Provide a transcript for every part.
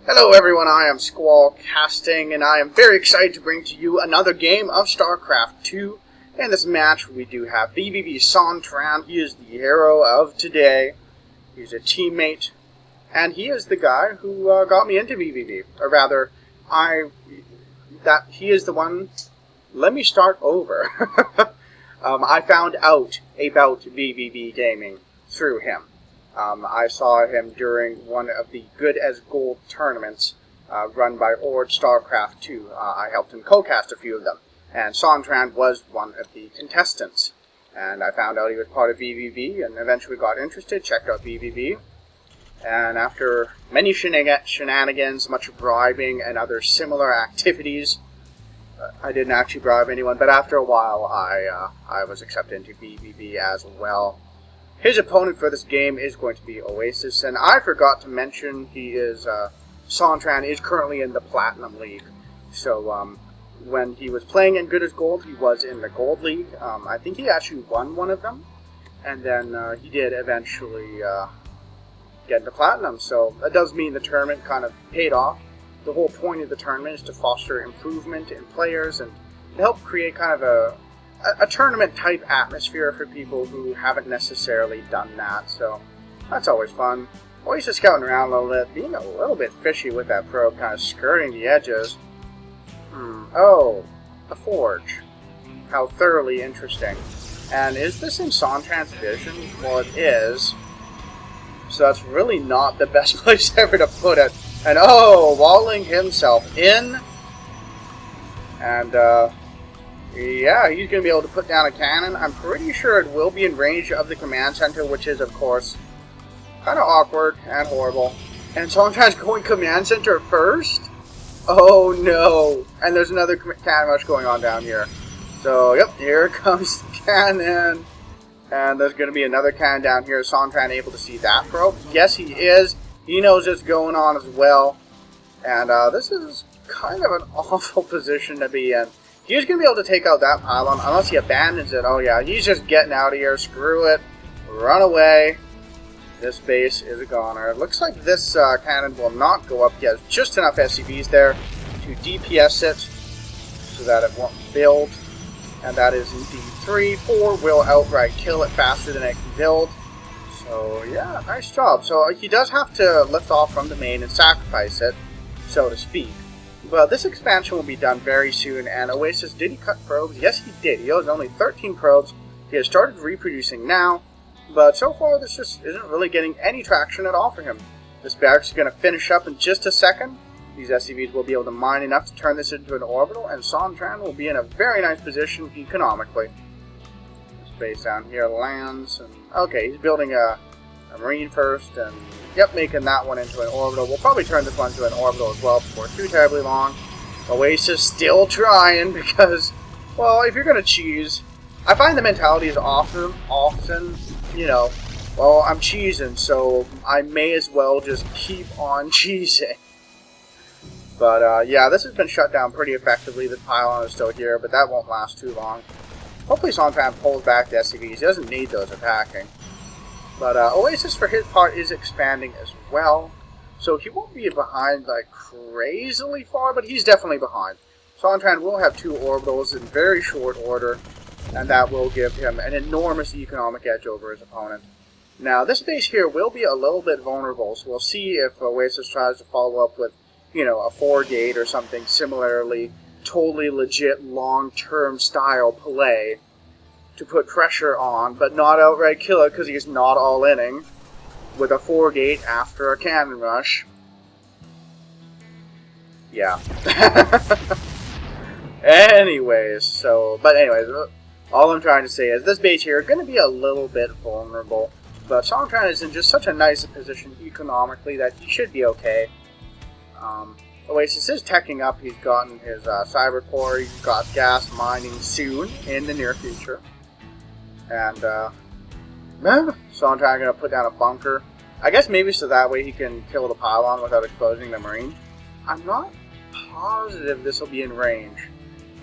Hello everyone, I am Squall Casting, and I am very excited to bring to you another game of StarCraft 2. In this match, we do have vVvSonTran. He is the hero of today. He's a teammate, and he is the guy who got me into vVv. Or rather, he is the one. Let me start over. I found out about vVv gaming through him. I saw him during one of the Good as Gold tournaments run by Ord StarCraft 2. I helped him co-cast a few of them, and SonTran was one of the contestants. And I found out he was part of vVv, and eventually got interested, checked out vVv, and after many shenanigans, much bribing, and other similar activities, I didn't actually bribe anyone, but after a while I was accepted into vVv as well. His opponent for this game is going to be Oasis, and I forgot to mention SonTran is currently in the Platinum League. So when he was playing in Good as Gold, he was in the Gold League. I think he actually won one of them, and then he did eventually get into Platinum. So that does mean the tournament kind of paid off. The whole point of the tournament is to foster improvement in players and to help create kind of a tournament-type atmosphere for people who haven't necessarily done that, so that's always fun. Always just scouting around a little bit, being a little bit fishy with that probe, kind of skirting the edges. Oh, the forge. How thoroughly interesting. And is this in SonTran's vision? Well, it is. So that's really not the best place ever to put it. And oh, walling himself in. And, yeah, he's going to be able to put down a cannon. I'm pretty sure it will be in range of the command center, which is, of course, kind of awkward and horrible. And SonTran's going command center first? Oh, no. And there's another cannon rush going on down here. So, yep, here comes the cannon. And there's going to be another cannon down here. Is SonTran able to see that probe? Yes, he is. He knows it's going on as well. And this is kind of an awful position to be in. He's going to be able to take out that pylon unless he abandons it. Oh yeah, he's just getting out of here. Screw it. Run away. This base is a goner. It looks like this cannon will not go up yet. Just enough SCVs there to DPS it so that it won't build. And that is indeed 3. 4 will outright kill it faster than it can build. So yeah, nice job. So he does have to lift off from the main and sacrifice it, so to speak. Well, this expansion will be done very soon, and Oasis, did he cut probes? Yes, he did. He has only 13 probes. He has started reproducing now, but so far this just isn't really getting any traction at all for him. This barracks is going to finish up in just a second. These SCVs will be able to mine enough to turn this into an orbital, and SonTran will be in a very nice position economically. This base down here lands, and okay, he's building a marine first, and yep, making that one into an orbital. We'll probably turn this one into an orbital as well before too terribly long. Oasis still trying because, well, if you're going to cheese, I find the mentality is often, you know, well, I'm cheesing, so I may as well just keep on cheesing. But, yeah, this has been shut down pretty effectively. The pylon is still here, but that won't last too long. Hopefully SonTran pulls back the SCVs. He doesn't need those attacking. But Oasis, for his part, is expanding as well. So he won't be behind, like, crazily far, but he's definitely behind. SonTran will have 2 orbitals in very short order, and that will give him an enormous economic edge over his opponent. Now, this base here will be a little bit vulnerable, so we'll see if Oasis tries to follow up with, you know, a 4-gate or something similarly totally legit long-term style play to put pressure on, but not outright kill it because he's not all-inning with a 4-gate after a cannon rush. Yeah. Anyways, all I'm trying to say is this base here is going to be a little bit vulnerable, but SonTran is in just such a nice position economically that he should be okay. Oasis is teching up. He's gotten his cyber core. He's got gas mining soon in the near future. And, SonTran going to put down a bunker. I guess maybe so that way he can kill the pylon without exposing the marine. I'm not positive this will be in range.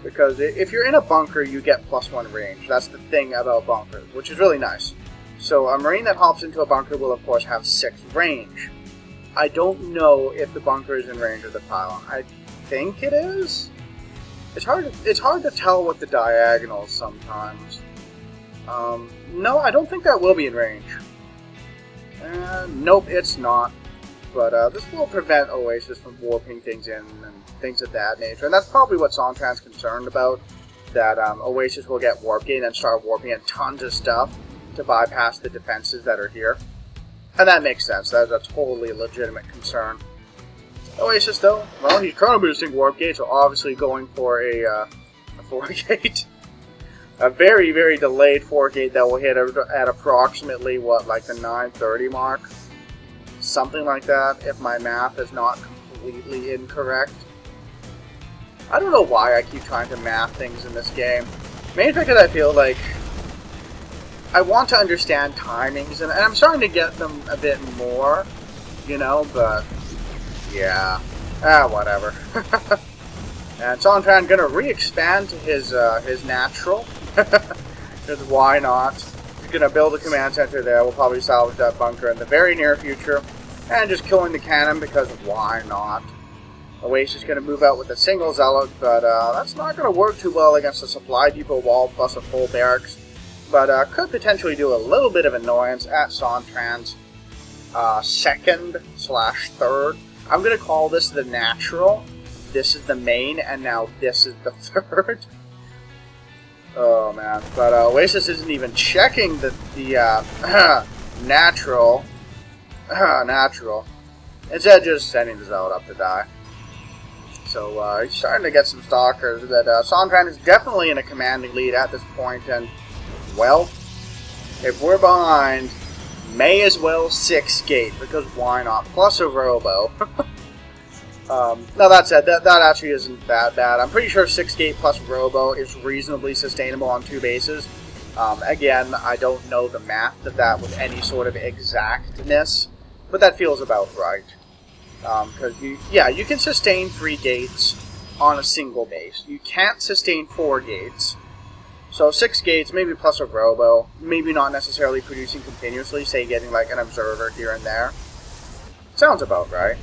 Because if you're in a bunker, you get +1 range. That's the thing about bunkers, which is really nice. So a marine that hops into a bunker will, of course, have 6 range. I don't know if the bunker is in range of the pylon. I think it is. It's hard to tell with the diagonals sometimes. No, I don't think that will be in range. Nope, it's not. But this will prevent Oasis from warping things in and things of that nature. And that's probably what SonTran's concerned about. That Oasis will get warped in and start warping in tons of stuff to bypass the defenses that are here. And that makes sense. That's a totally legitimate concern. Oasis, though, well, he's chrono boosting warp gate, so obviously going for a 4-gate. A very, very delayed 4-gate that will hit at approximately, what, like the 9:30 mark? Something like that, if my math is not completely incorrect. I don't know why I keep trying to math things in this game. Mainly because I feel like I want to understand timings, and I'm starting to get them a bit more, you know, but yeah, whatever. And SonTran gonna re-expand his natural, because why not? He's gonna build a command center there. We'll probably salvage that bunker in the very near future, and just killing the cannon because why not? Oasis gonna move out with a single zealot, but that's not gonna work too well against a supply depot wall plus a full barracks. But could potentially do a little bit of annoyance at SonTran's second/third. I'm going to call this the natural. This is the main, and now this is the third. Oh man! But Oasis isn't even checking the natural. Natural. Instead, just sending the zealot up to die. So he's starting to get some stalkers. But SonTran is definitely in a commanding lead at this point, and well, if we're behind, may as well 6-gate, because why not? Plus a robo. Now that said, that actually isn't that bad. I'm pretty sure 6-gate plus robo is reasonably sustainable on 2 bases. Again, I don't know the math of that with any sort of exactness, but that feels about right. Because you can sustain 3 gates on a single base. You can't sustain 4 gates. So 6 gates, maybe plus a robo, maybe not necessarily producing continuously, say getting like an observer here and there. Sounds about right.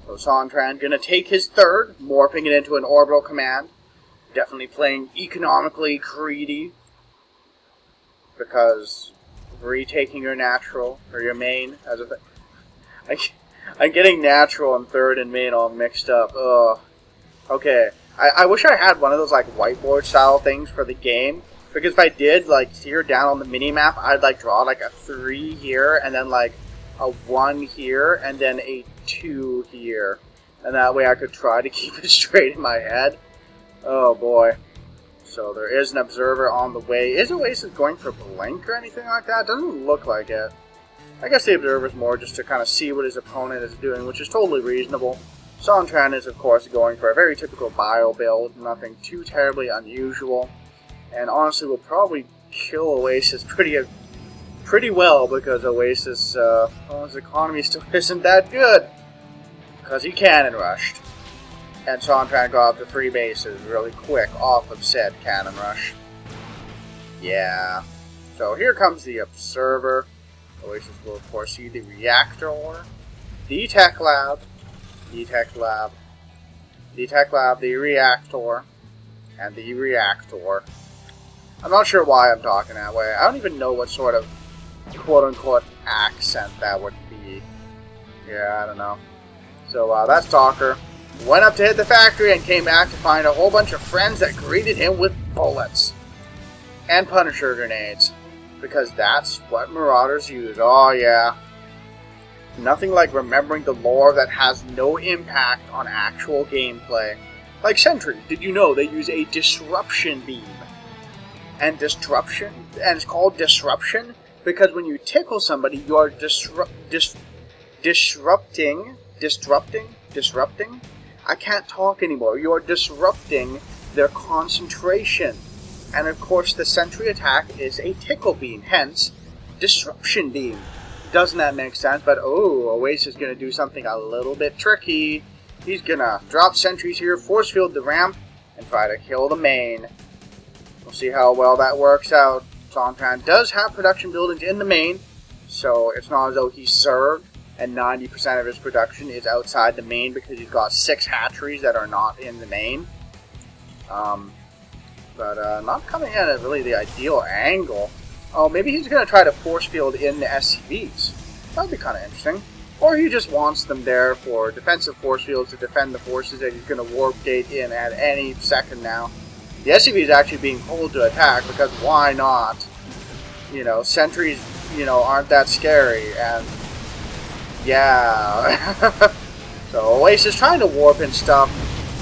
So SonTran gonna take his third, morphing it into an orbital command. Definitely playing economically greedy. Because retaking your natural, or your main, as a thing. I'm getting natural and third and main all mixed up. Ugh. Okay. I wish I had one of those like whiteboard style things for the game, because if I did like here down on the mini map, I'd like draw like a 3 here and then like a 1 here and then a 2 here, and that way I could try to keep it straight in my head. Oh boy. So there is an observer on the way. Is Oasis going for blink or anything like that? Doesn't look like it. I guess the observer is more just to kind of see what his opponent is doing, which is totally reasonable. SonTran is, of course, going for a very typical bio build, nothing too terribly unusual, and honestly will probably kill Oasis pretty well, because Oasis, well, his economy still isn't that good, because he cannon rushed, and SonTran got up to 3 bases really quick off of said cannon rush. Yeah, so here comes the observer. Oasis will, of course, see the reactor, the tech lab, the reactor, and the reactor. I'm not sure why I'm talking that way. I don't even know what sort of quote-unquote accent that would be. Yeah, I don't know. So that stalker went up to hit the factory and came back to find a whole bunch of friends that greeted him with bullets and Punisher grenades, because that's what Marauders use. Oh yeah. Nothing like remembering the lore that has no impact on actual gameplay. Like Sentry, did you know they use a disruption beam? And disruption, and it's called disruption because when you tickle somebody, you are disrupting. I can't talk anymore. You are disrupting their concentration. And of course, the Sentry attack is a tickle beam, hence disruption beam. Doesn't that make sense? But oh, Oasis is going to do something a little bit tricky. He's going to drop sentries here, force field the ramp, and try to kill the main. We'll see how well that works out. SonTran does have production buildings in the main, so it's not as though he's served. and 90% of his production is outside the main because he's got 6 hatcheries that are not in the main. But not coming in at really the ideal angle. Oh, maybe he's going to try to force field in the SCVs. That would be kind of interesting. Or he just wants them there for defensive force fields to defend the forces that he's going to warp gate in at any second now. The SCV is actually being pulled to attack because why not? You know, sentries, you know, aren't that scary, and yeah. So Oasis trying to warp and stuff,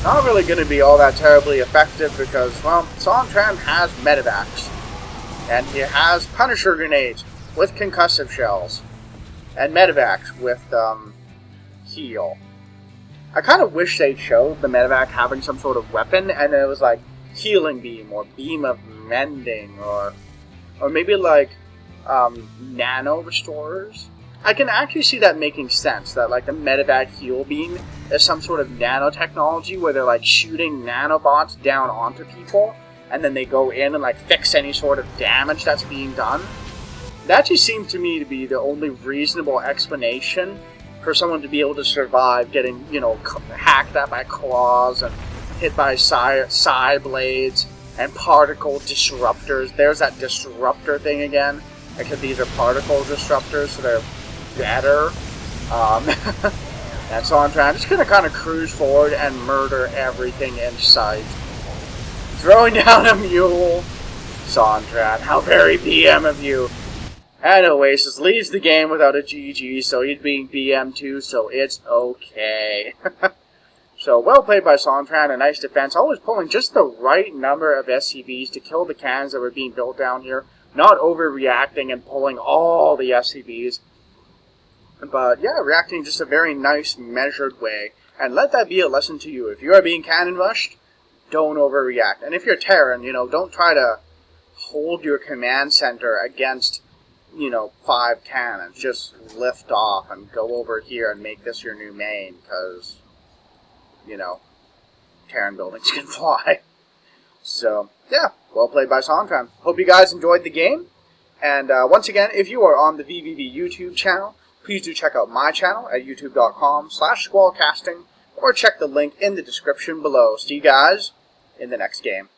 not really going to be all that terribly effective because, well, vVvSonTran has medevacs, and he has Punisher grenades with concussive shells, and medevacs with heal. I kind of wish they showed the medevac having some sort of weapon, and it was like healing beam or beam of mending, or maybe like nano restorers. I can actually see that making sense, that like the medevac heal beam is some sort of nanotechnology where they're like shooting nanobots down onto people, and then they go in and like fix any sort of damage that's being done. That just seems to me to be the only reasonable explanation for someone to be able to survive getting, you know, hacked at by claws and hit by psi blades and particle disruptors. There's that disruptor thing again, except these are particle disruptors, so they're better. And so I'm just going to kind of cruise forward and murder everything in sight. Throwing down a mule. vVvSonTran, how very BM of you. And Oasis leads the game without a GG, so he's being BM too, so it's okay. So, well played by vVvSonTran, a nice defense, always pulling just the right number of SCVs to kill the cannons that were being built down here, not overreacting and pulling all the SCVs. But yeah, reacting just a very nice, measured way. And let that be a lesson to you. If you are being cannon rushed, don't overreact. And if you're Terran, you know, don't try to hold your command center against, you know, 5 cannons. Just lift off and go over here and make this your new main, because, you know, Terran buildings can fly. So, yeah, well played by vVvSonTran. Hope you guys enjoyed the game. And once again, if you are on the vVv YouTube channel, please do check out my channel at youtube.com/squallcasting, or check the link in the description below. See you guys in the next game.